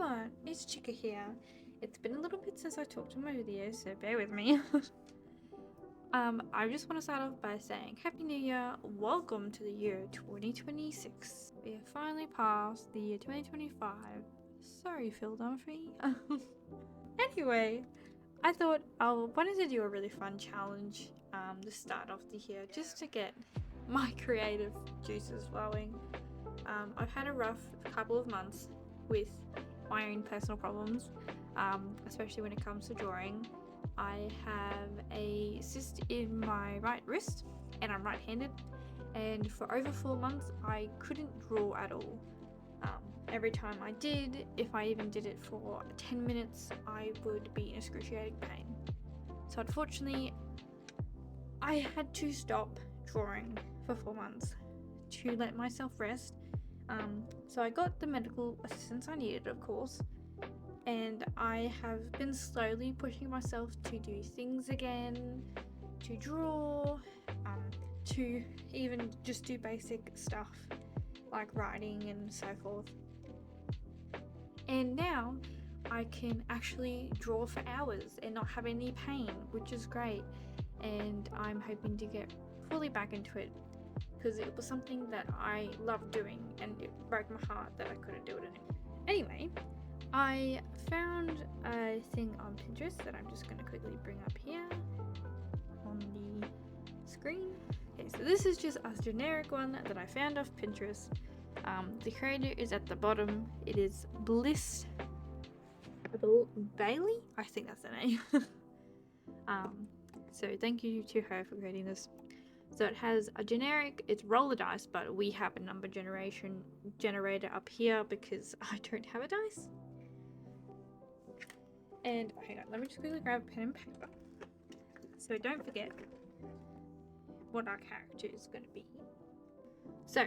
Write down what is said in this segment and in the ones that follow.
everyone, it's Chica here. It's been a little bit since I talked in my video, so bear with me. I just want to start off by saying Happy New Year, welcome to the year 2026. We have finally passed the year 2025. Sorry, Phil Dunphy. Anyway, I thought I wanted to do a really fun challenge to start off the year, just to get my creative juices flowing. I've had a rough couple of months with my own personal problems, especially when it comes to drawing. I have a cyst in my right wrist and I'm right-handed, and for over 4 months I couldn't draw at all. Every time I did, if I even did it for 10 minutes, I would be in excruciating pain. So unfortunately, I had to stop drawing for 4 months to let myself rest. So I got the medical assistance I needed, of course, and I have been slowly pushing myself to do things again, to draw, to even just do basic stuff like writing and so forth. And now I can actually draw for hours and not have any pain, which is great, and I'm hoping to get fully back into it, because it was something that I loved doing and it broke my heart that I couldn't do it anymore. Anyway, I found a thing on Pinterest that I'm just going to quickly bring up here on the screen. Okay, so this is just a generic one that I found off Pinterest. The creator is at the bottom. It is Bliss Bailey, I think that's the name. So thank you to her for creating this. So it has a generic, it's roller dice, but we have a number generator up here because I don't have a dice. And hang on, let me just quickly grab a pen and paper so don't forget what our character is going to be. So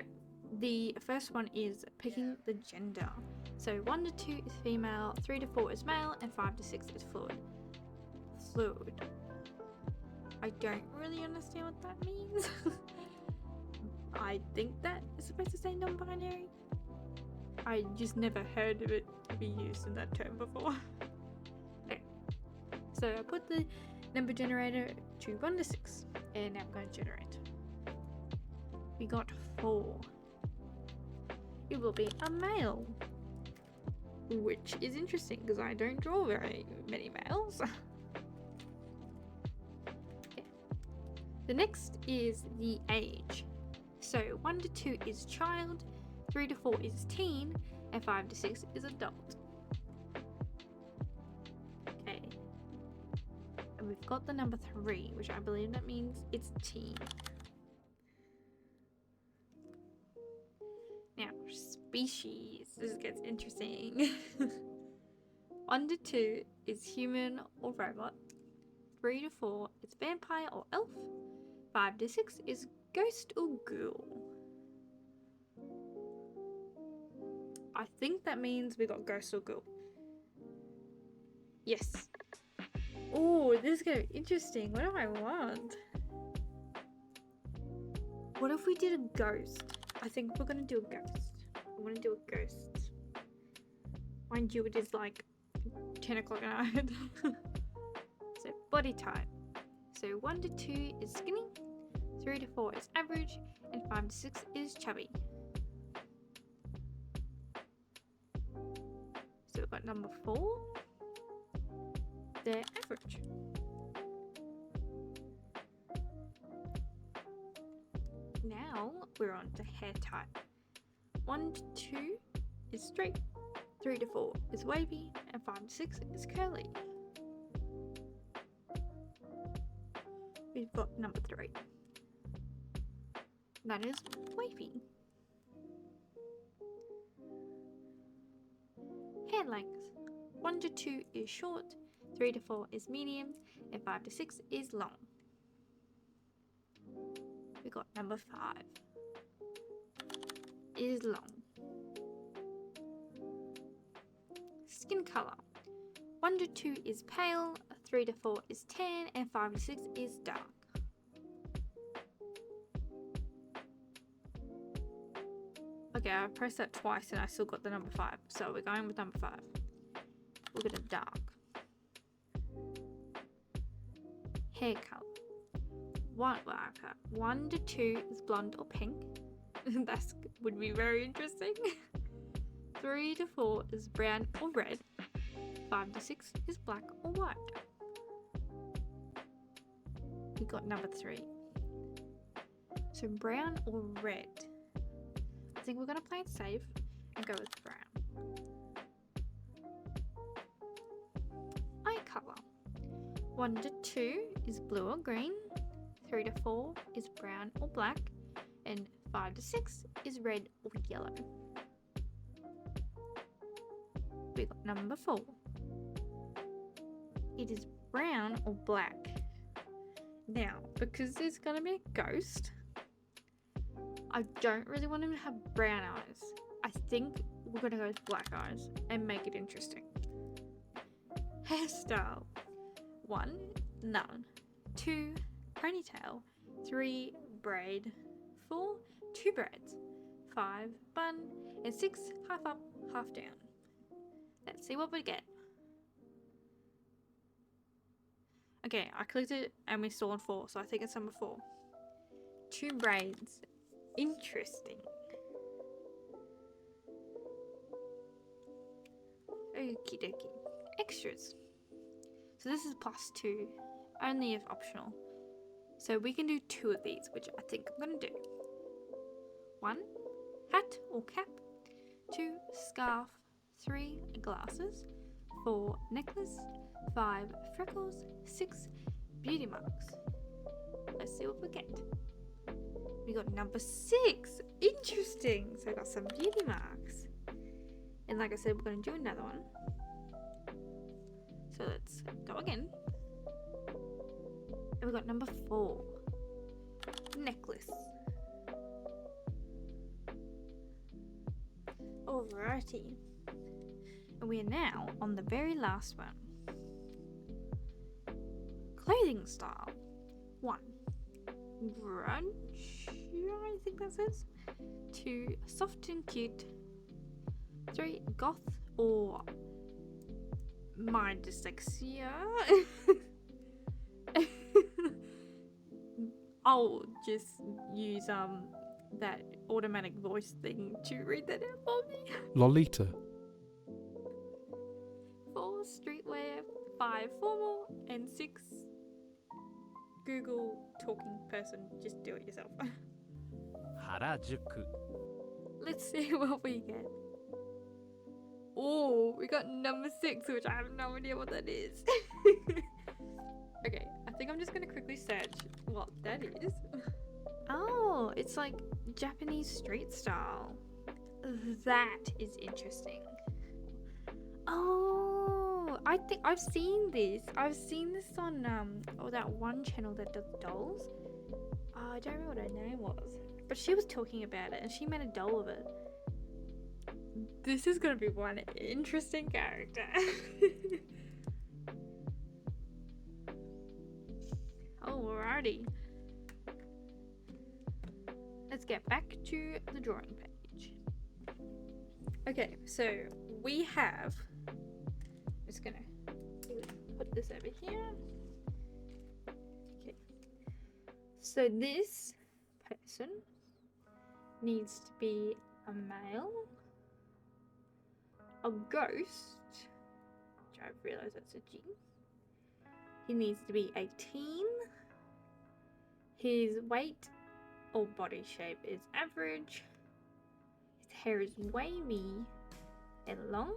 the first one is picking the gender. So 1 to 2 is female, 3 to 4 is male, and 5 to 6 is fluid. Fluid. I don't really understand what that means. I think that is supposed to say non-binary. I just never heard of it be used in that term before. Okay, so I put the number generator to 1 to 6, and now I'm going to generate. We got 4. It will be a male, which is interesting because I don't draw very many males. The next is the age. So 1 to 2 is child, 3 to 4 is teen, and 5 to 6 is adult. Okay. And we've got the number 3, which I believe that means it's teen. Now, species. This gets interesting. 1 to 2 is human or robot. 3 to 4 is vampire or elf. 5 to 6 is ghost or ghoul. I think that means we got ghost or ghoul. Yes. Oh, this is gonna be interesting. What do I want? What if we did a ghost? I think we're gonna do a ghost. I wanna do a ghost. Mind you, it is like 10 o'clock at night. So body type. So 1 to 2 is skinny, 3 to 4 is average, and 5 to 6 is chubby. So we've got number 4. They're average. Now we're on to hair type. 1 to 2 is straight, 3 to 4 is wavy, and 5 to 6 is curly. We've got number 3. That is wavy. Hair length. 1 to 2 is short, 3 to 4 is medium, and 5 to 6 is long. We got number 5. Is long. Skin color. 1 to 2 is pale, 3 to 4 is tan, and 5 to 6 is dark. Okay, I pressed that twice and I still got the number 5, so we're going with number 5. we're gonna dark. Hair color. White marker. 1 to 2 is blonde or pink. That would be very interesting. 3 to 4 is brown or red. 5 to 6 is black or white. We got number 3. So brown or red. I think we're gonna play it safe and go with brown. Eye color. 1 to 2 is blue or green. 3 to 4 is brown or black. And 5 to 6 is red or yellow. We got number 4. It is brown or black. Now, because there's gonna be a ghost, I don't really want him to have brown eyes. I think we're gonna go with black eyes and make it interesting. Hairstyle. 1, none. 2, ponytail. 3, braid. 4, 2 braids. 5, bun. And 6, half up, half down. Let's see what we get. Okay, I clicked it and we saw on 4, so I think it's number 4. 2 braids. Interesting. Okie dokie. Extras. So this is +2, only if optional. So we can do 2 of these, which I think I'm gonna do. 1, hat or cap. 2, scarf. 3, glasses. 4, necklace. 5, freckles. 6, beauty marks. Let's see what we get. We got number 6. Interesting. So I got some beauty marks. And like I said, we're going to do another one. So let's go again. And we got number 4. Necklace. Alrighty. And we are now on the very last one. Clothing style. 1, grunge, I think that says. 2, soft and cute. 3, goth or my dyslexia. I'll just use that automatic voice thing to read that out for me. Lolita. 4, streetwear. 5, formal. And 6, Google talking person. Just do it yourself. Harajuku. Let's see what we get. Oh, we got number 6, which I have no idea what that is. Okay, I think I'm just gonna quickly search what that is. Oh, it's like Japanese street style. That is interesting. Oh, I think I've seen this. I've seen this on that one channel that does dolls. I don't remember what her name was, but she was talking about it and she made a doll of it. This is gonna be one interesting character. Alrighty. Let's get back to the drawing page. Okay, so we have. I'm just gonna put this over here. Okay. So this person needs to be a male, a ghost, which I realize that's a G. He needs to be 18. His weight or body shape is average. His hair is wavy and long.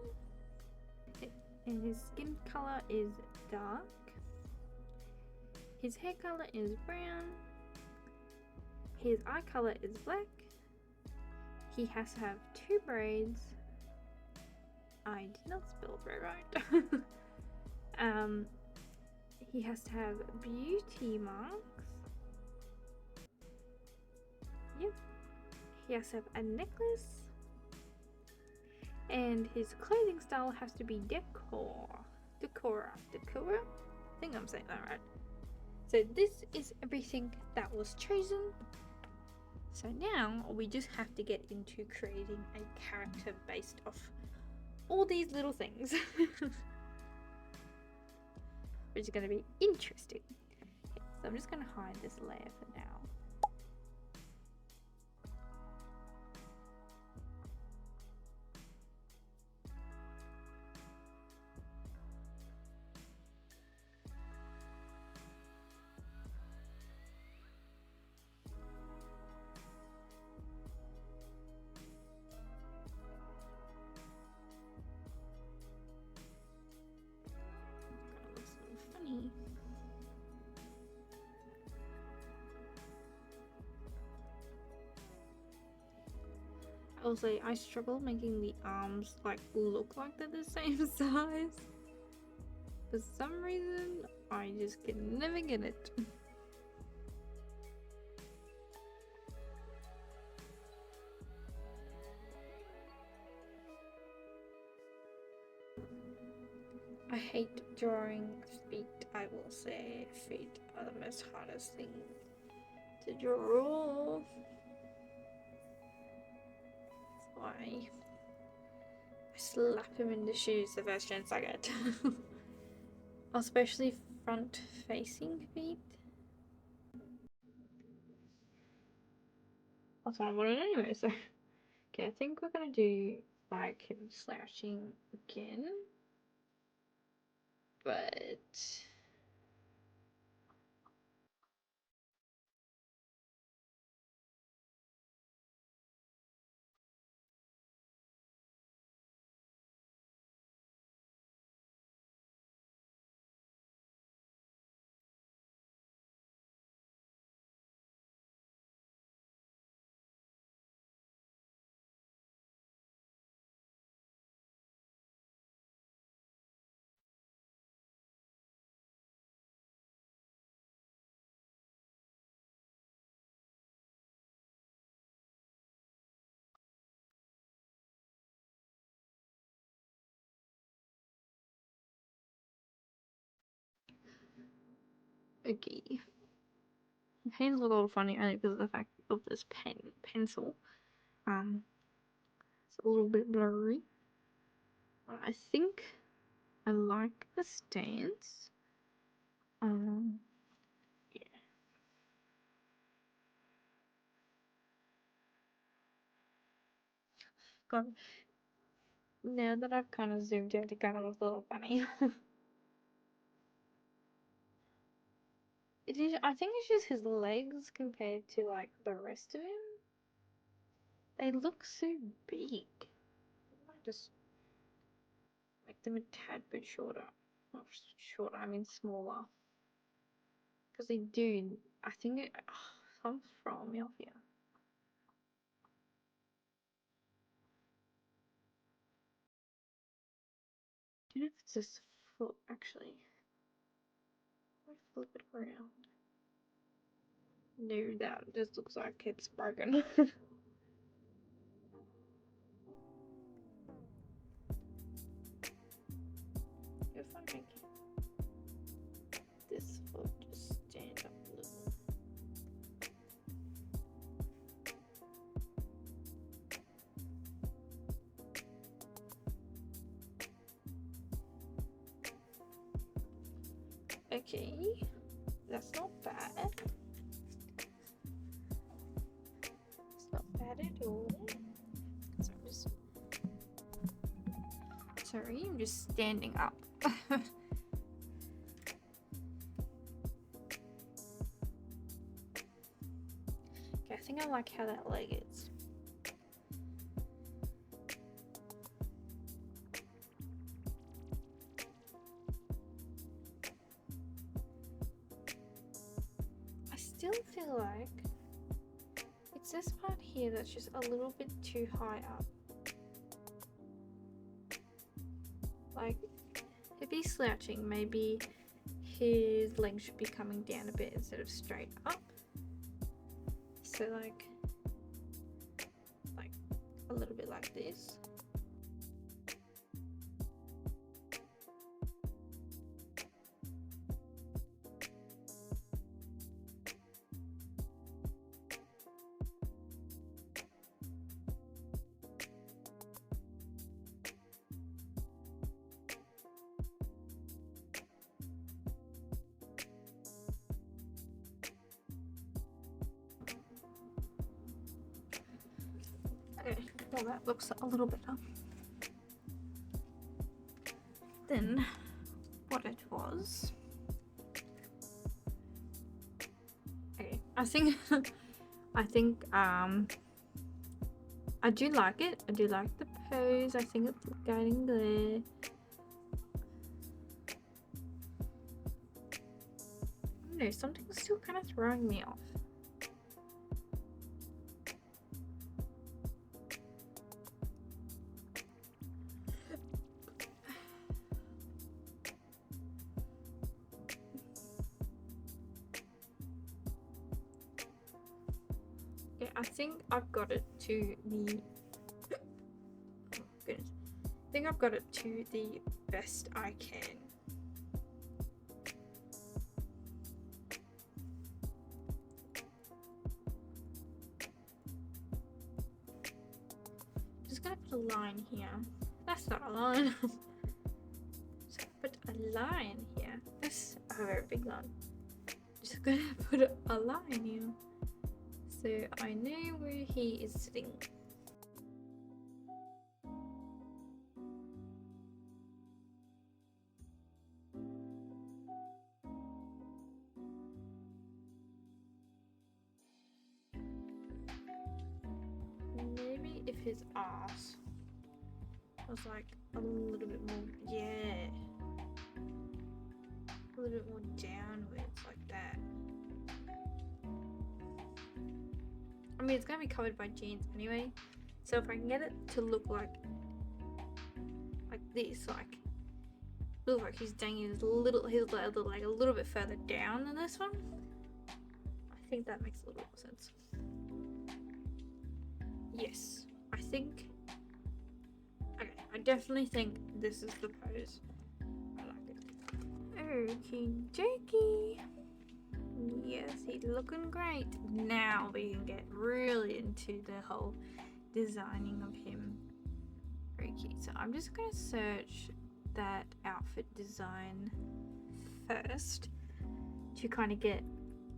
And his skin color is dark. His hair color is brown. His eye color is black. He has to have 2 braids. I did not spell it right. He has to have beauty marks. Yep. He has to have a necklace. And his clothing style has to be decor. I think I'm saying that right. So this is everything that was chosen. So now we just have to get into creating a character based off all these little things. which is going to be interesting. Okay, so I'm just going to hide this layer for now. That looks a little funny. I will say I struggle making the arms like look like they're the same size. For some reason, I just can never get it. I hate drawing feet, I will say. Feet are the most hardest thing to draw. That's why I slap him in the shoes the first chance I get. Especially front facing feet. That's what I wanted anyway, so. Okay, I think we're gonna do like him slouching again. But okay. Hands look a little funny only because of the fact of this pencil. It's a little bit blurry. But I think I like the stance. Yeah. God. Now that I've kind of zoomed out, it kind of looks a little funny. It is. I think it's just his legs compared to like the rest of him. They look so big. I might just make them a tad bit shorter. Not shorter, I mean smaller. Because they do. I think it. Something's throwing me off here. I don't know if it's this foot actually. I flip it around. No, that just looks like it's broken. If I make this foot just stand up a little. Okay, that's not bad. It's not bad at all. Sorry, I'm just standing up. Okay, I think I like how that leg is. I still feel like it's this part here that's just a little bit too high up. Like, if he's slouching, maybe his legs should be coming down a bit instead of straight up. So like a little bit like this. Well, that looks a little better than what it was. Okay, I think I do like it. I do like the pose. I think it's getting there. I don't know, something's still kind of throwing me off. Okay, I think I've got it to the oh goodness. I think I've got it to the best I can. Just gonna put a line here. That's not a line. Just gonna put a line here. That's a very big line. Just gonna put a line here, so I know where he is sitting. Maybe if his ass was like a little bit more, yeah, a little bit more downwards like that. I mean, it's gonna be covered by jeans anyway, so if I can get it to look like this, like look like he's dangling his leg a little bit further down than this one, I think that makes a little more sense. Yes, I think. Okay, I definitely think this is the pose. I like it. Okie dokie. Yes, he's looking great. Now we can get really into the whole designing of him. Okay, so I'm just gonna search that outfit design first to kind of get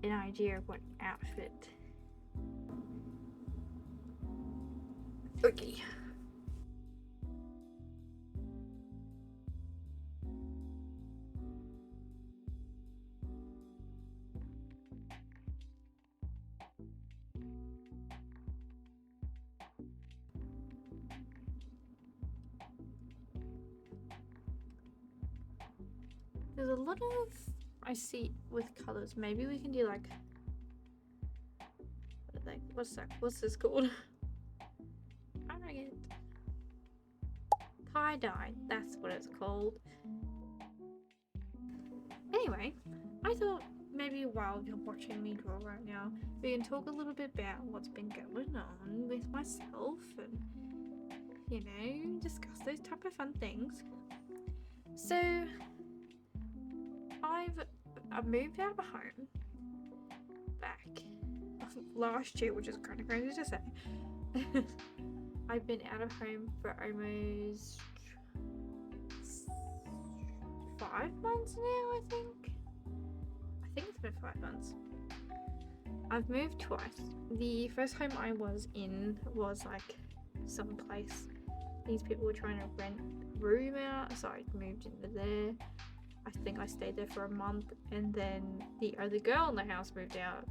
an idea of what outfit. Okay. There's a lot of I see with colors. Maybe we can do like what's that? What's this called? I don't get it. Tie-dye, that's what it's called. Anyway, I thought maybe while you're watching me draw right now, we can talk a little bit about what's been going on with myself and, you know, discuss those type of fun things. So, I moved out of a home back last year, which is kind of crazy to say. I've been out of home for almost 5 months now, I think it's been 5 months. I've moved twice. The first home I was in was like some place these people were trying to rent a room out, so I moved into there. I think I stayed there for a month, and then the other girl in the house moved out,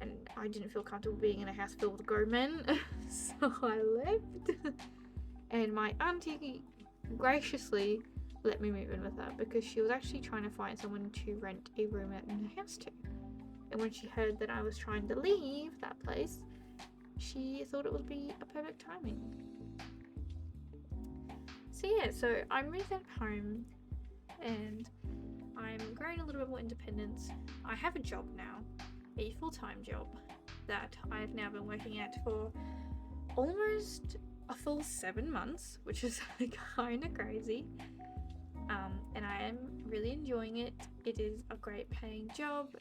and I didn't feel comfortable being in a house filled with grown men, so I left. And my auntie graciously let me move in with her because she was actually trying to find someone to rent a room out in her house to. And when she heard that I was trying to leave that place, she thought it would be a perfect timing. So yeah, so I moved out of home and I'm growing a little bit more independence. I have a job now, a full-time job that I've now been working at for almost a full 7 months, which is kind of crazy. And I am really enjoying it. It is a great paying job.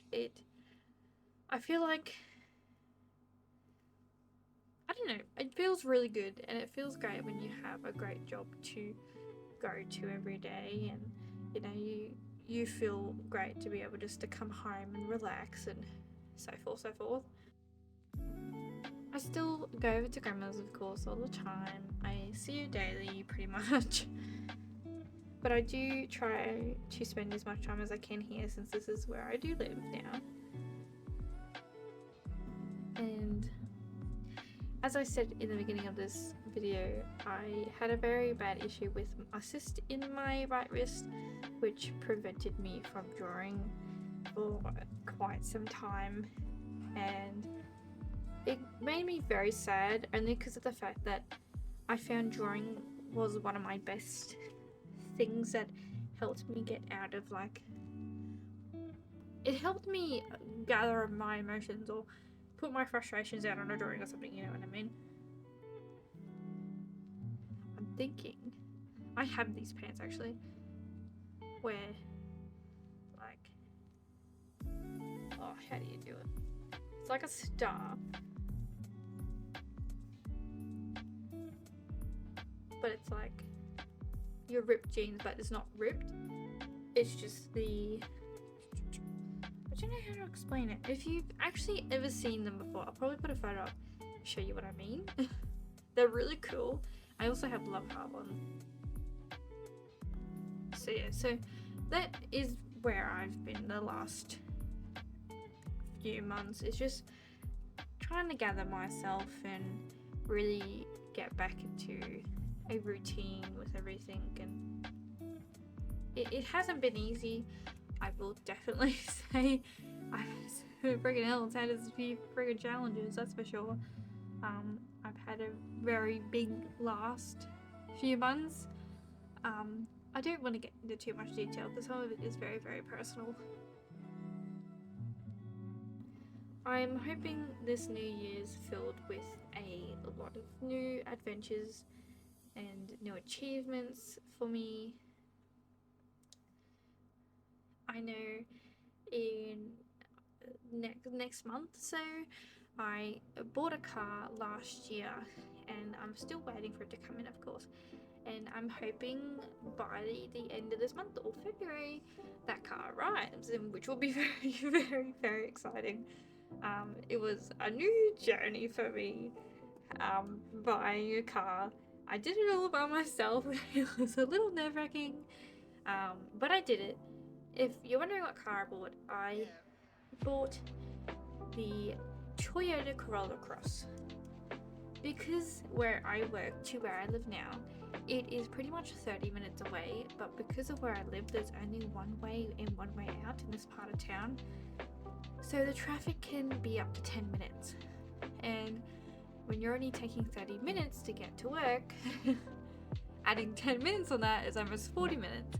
I feel like, I don't know, it feels really good, and it feels great when you have a great job to go to every day, and you know, you feel great to be able just to come home and relax and so forth. I still go over to grandma's, of course, all the time. I see her daily, pretty much. But I do try to spend as much time as I can here, since this is where I do live now. And as I said in the beginning of this video, I had a very bad issue with a cyst in my right wrist, which prevented me from drawing for quite some time. And it made me very sad, only because of the fact that I found drawing was one of my best things that helped me get out of, like, it helped me gather my emotions or put my frustrations out on a drawing or something, you know what I mean? I'm thinking, I have these pants actually, where, like, oh, how do you do it? It's like a star, but it's like your ripped jeans, but it's not ripped. It's just the, I don't know how to explain it. If you've actually ever seen them before, I'll probably put a photo up to show you what I mean. They're really cool. I also have love heart on. So yeah, so that is where I've been the last few months. It's just trying to gather myself and really get back into a routine with everything, and it hasn't been easy. I will definitely say I've friggin' hell, it's had its few friggin' challenges, that's for sure. I've had a very big last few months. I don't want to get into too much detail because some of it is very, very personal. I'm hoping this new year's filled with a lot of new adventures and new achievements for me. I know in next month, so I bought a car last year and I'm still waiting for it to come in, of course, and I'm hoping by the end of this month or February that car arrives, and which will be very, very, very exciting. It was a new journey for me, buying a car. I did it all by myself. It was a little nerve-wracking, but I did it. If you're wondering what car I bought the Toyota Corolla Cross, because where I work to where I live now, it is pretty much 30 minutes away, but because of where I live, there's only one way in, one way out in this part of town, so the traffic can be up to 10 minutes, and when you're only taking 30 minutes to get to work, adding 10 minutes on that is almost 40 minutes.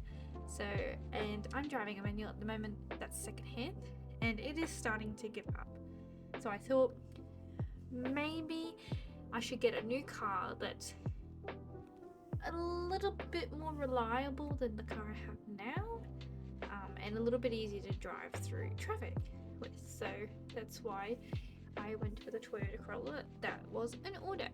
So, and I'm driving a manual at the moment that's secondhand, and it is starting to give up. So I thought maybe I should get a new car that's a little bit more reliable than the car I have now, and a little bit easier to drive through traffic with. So that's why I went for the Toyota Corolla. That was an order.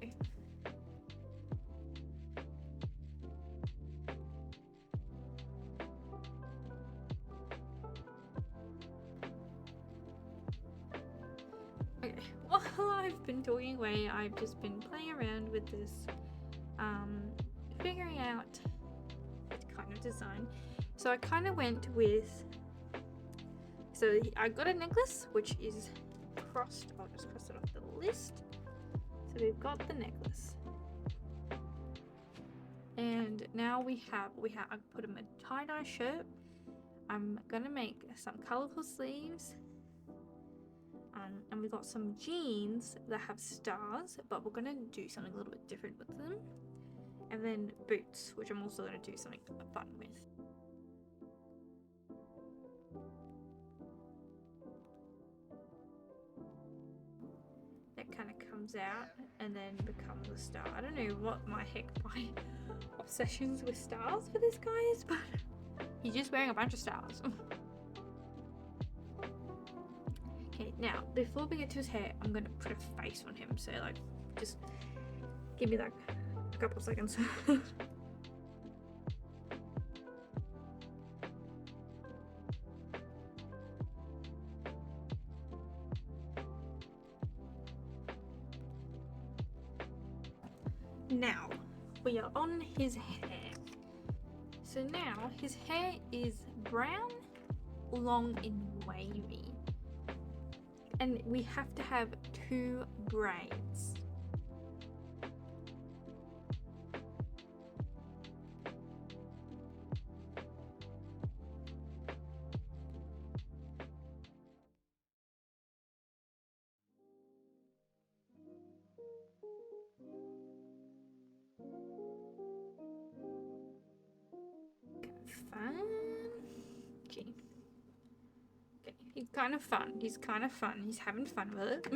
Okay, while I've been talking away, I've just been playing around with this, figuring out what kind of design. So I kind of went with, so I got a necklace which is crossed. I'll just cross it off the list. So we've got the necklace, and now we have I put him a tie-dye shirt. I'm gonna make some colorful sleeves, and we got some jeans that have stars, but we're gonna do something a little bit different with them, and then boots, which I'm also gonna do something fun with. Kind of comes out and then becomes a star. I don't know what my obsessions with stars for this guy is, but he's just wearing a bunch of stars. Okay, now before we get to his hair, I'm gonna put a face on him, so like just give me like a couple of seconds. Now we are on his hair. So now his hair is brown, long and wavy. And we have to have 2 braids. Fun. Okay. Okay, he's kind of fun. He's kind of fun. He's having fun with it.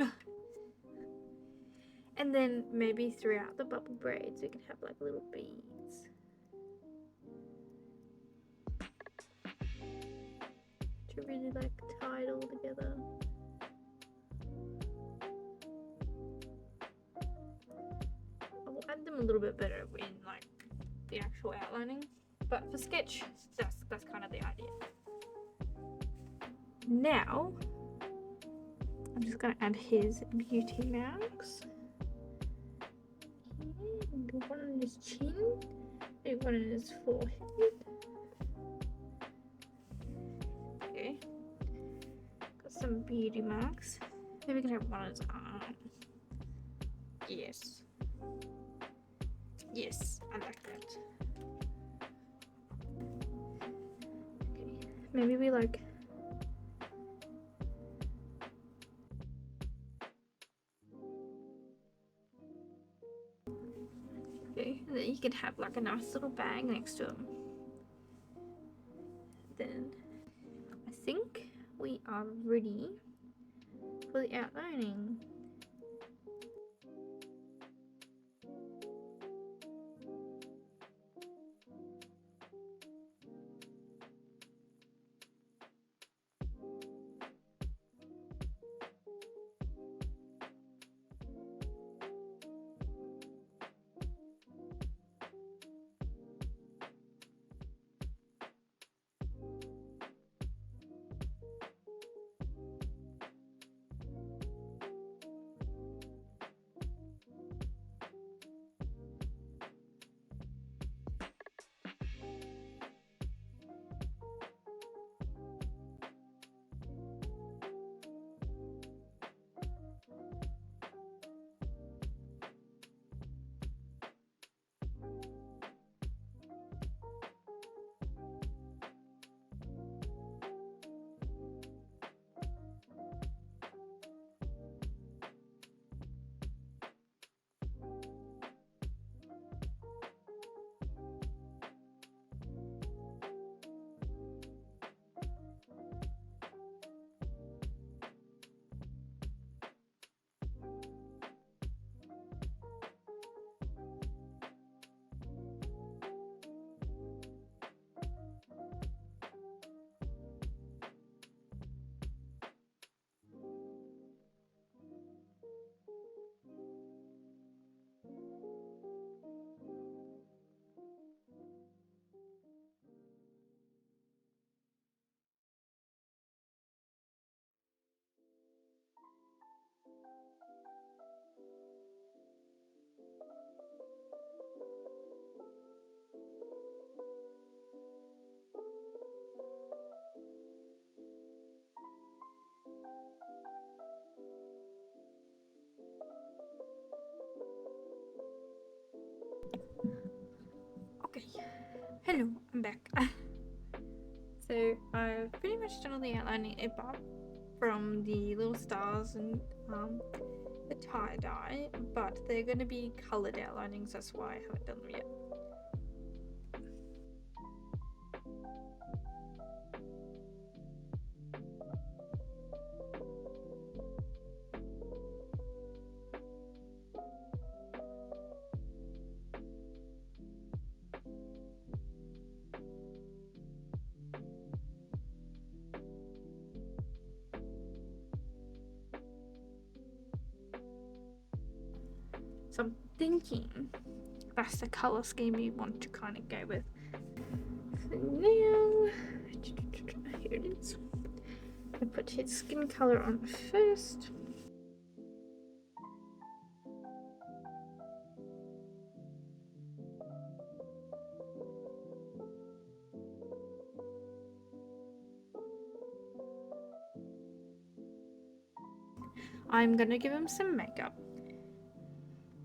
And then maybe throughout the bubble braids we can have like little beads. To really like tie it all together. I'll add them a little bit better in like the actual outlining. But for sketch, that's kind of the idea. Now, I'm just gonna add his beauty marks. Maybe one on his chin, maybe one on his forehead. Okay, got some beauty marks. Maybe we can have one on his arm. Yes. Yes, I like that. Okay, maybe we like. Okay, and then you can have like a nice little bag next to him. Then I think we are ready for the outlining. Okay, hello, I'm back. So I've pretty much done all the outlining apart from the little stars and the tie-dye, but they're going to be coloured outlinings, that's why I haven't done them yet. So I'm thinking that's the colour scheme we want to kind of go with. So now, here it is. I put his skin colour on first. I'm gonna give him some makeup.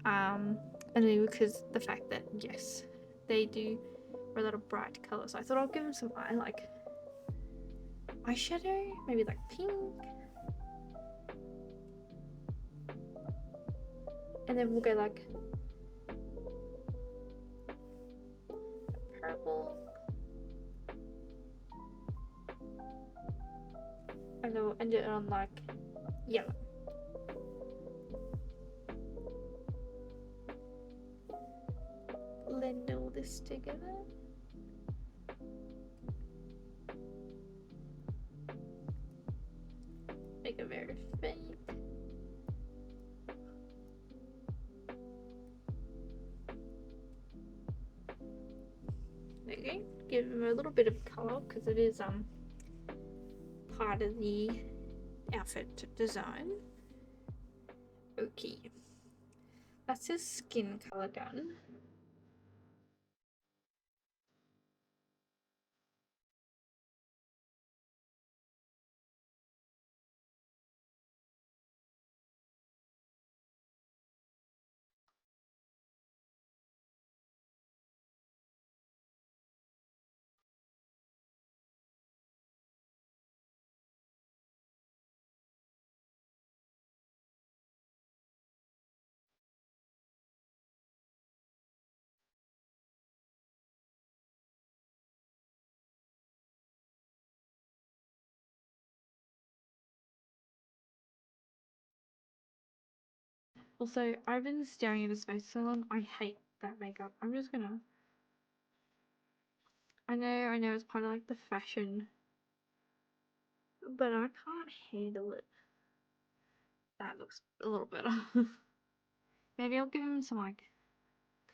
And then because the fact that yes, they do a lot of bright colors, I thought I'll give him some eyeshadow, maybe like pink, and then we'll go like purple, and then we'll end it on like yellow. Blend all this together. Make it very faint. Okay, give him a little bit of color because it is part of the outfit design. Okay, that's his skin color done. Also, I've been staring at his face so long. I hate that makeup. I'm just gonna. I know it's part of like the fashion, but I can't handle it. That looks a little better. Maybe I'll give him some like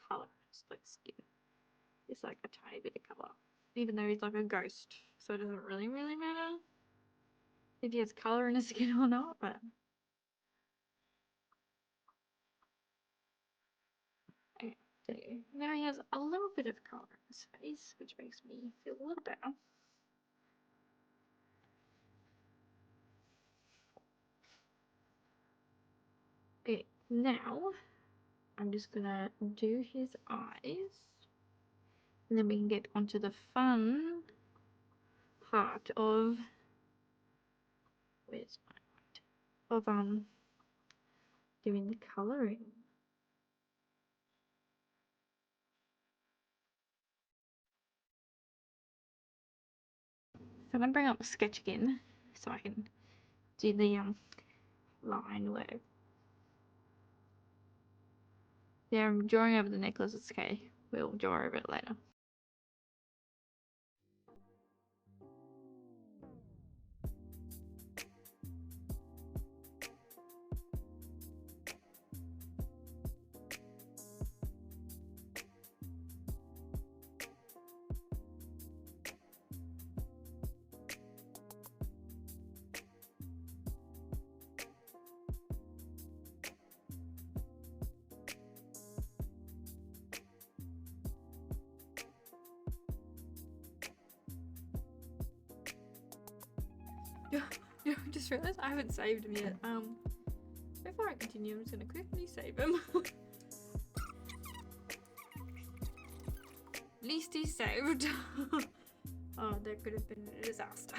color, like skin. It's like a tiny bit of color, even though he's like a ghost, so it doesn't really matter if he has color in his skin or not. But okay, there you go. Now he has a little bit of color in his face, which makes me feel a little better. Okay, now I'm just gonna do his eyes, and then we can get onto the fun part of where's my of doing the coloring. So I'm gonna bring up the sketch again so I can do the line work. Yeah, I'm drawing over the necklace. It's okay. We'll draw over it later. I just realized I haven't saved him yet. Before I continue, I'm just gonna quickly save him. At least he's saved. Oh, that could have been a disaster.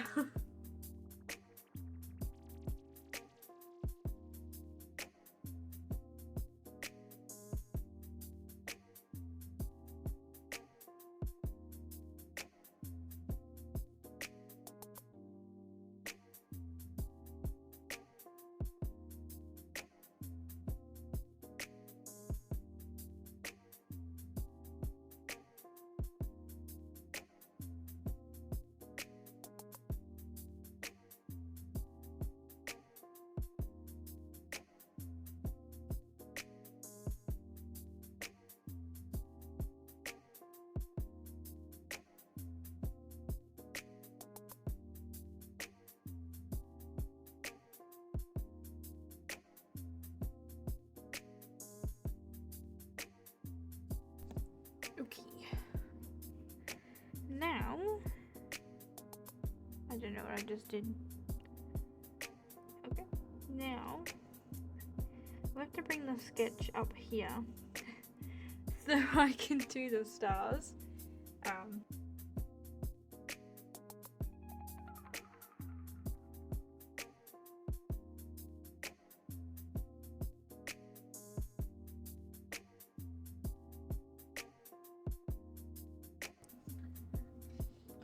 Okay. Now, I don't know what I just did. Okay. Now, I have to bring the sketch up here so I can do the stars. I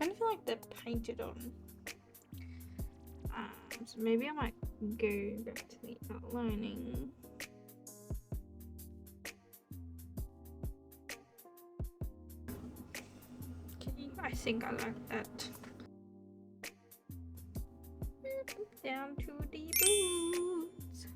kind of feel like they're painted on. So maybe I might go back to the outlining. Okay, I think I like that. Down to the boots.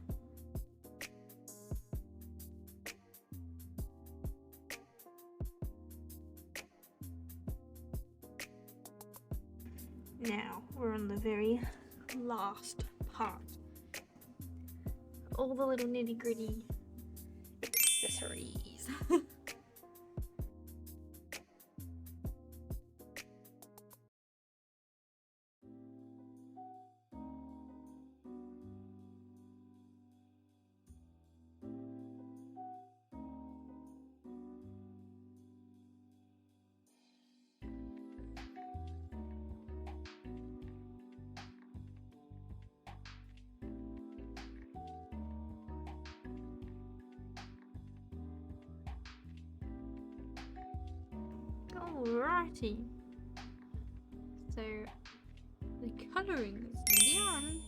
Now we're on the very last part. All the little nitty gritty accessories. Alrighty. So the colouring is done.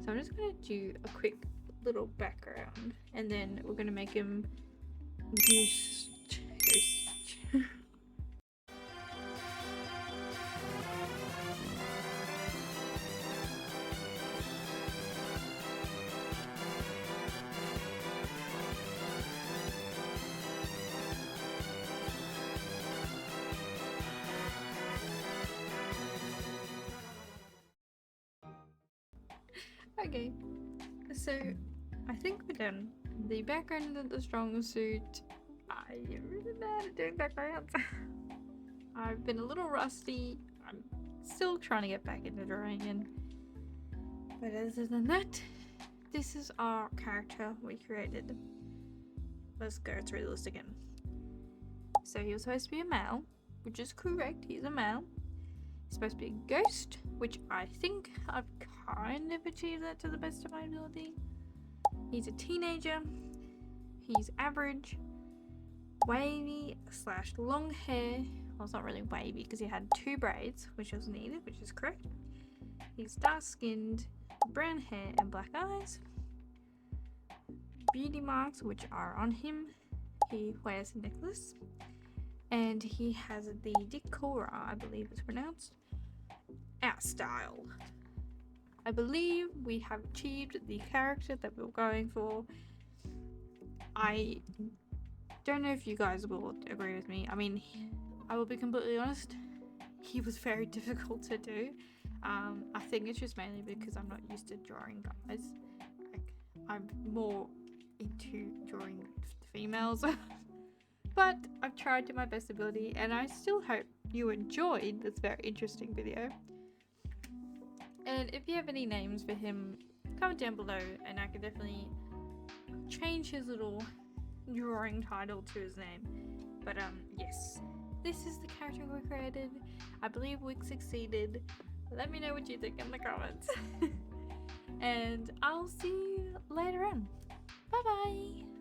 So I'm just gonna do a quick little background and then we're gonna make him ghost. Okay, so I think we're done. The background isn't the strongest suit. I am really bad at doing backgrounds. I've been a little rusty. I'm still trying to get back into drawing in. But other than that, this is our character we created. Let's go through the list again. So he was supposed to be a male, which is correct, he's a male. He's supposed to be a ghost, which I think I've kind of achieved that to the best of my ability. He's a teenager. He's average. Wavy / long hair. Well, it's not really wavy because he had 2 braids, which was needed, which is correct. He's dark skinned, brown hair and black eyes. Beauty marks, which are on him. He wears a necklace. And he has the decora, I believe it's pronounced, out style. I believe we have achieved the character that we were going for. I don't know if you guys will agree with me. I mean, I will be completely honest, he was very difficult to do. I think it's just mainly because I'm not used to drawing guys. Like, I'm more into drawing females. But I've tried to my best ability and I still hope you enjoyed this very interesting video. And if you have any names for him, comment down below and I can definitely change his little drawing title to his name. But yes, this is the character we created. I believe we succeeded. Let me know what you think in the comments. And I'll see you later on. Bye bye!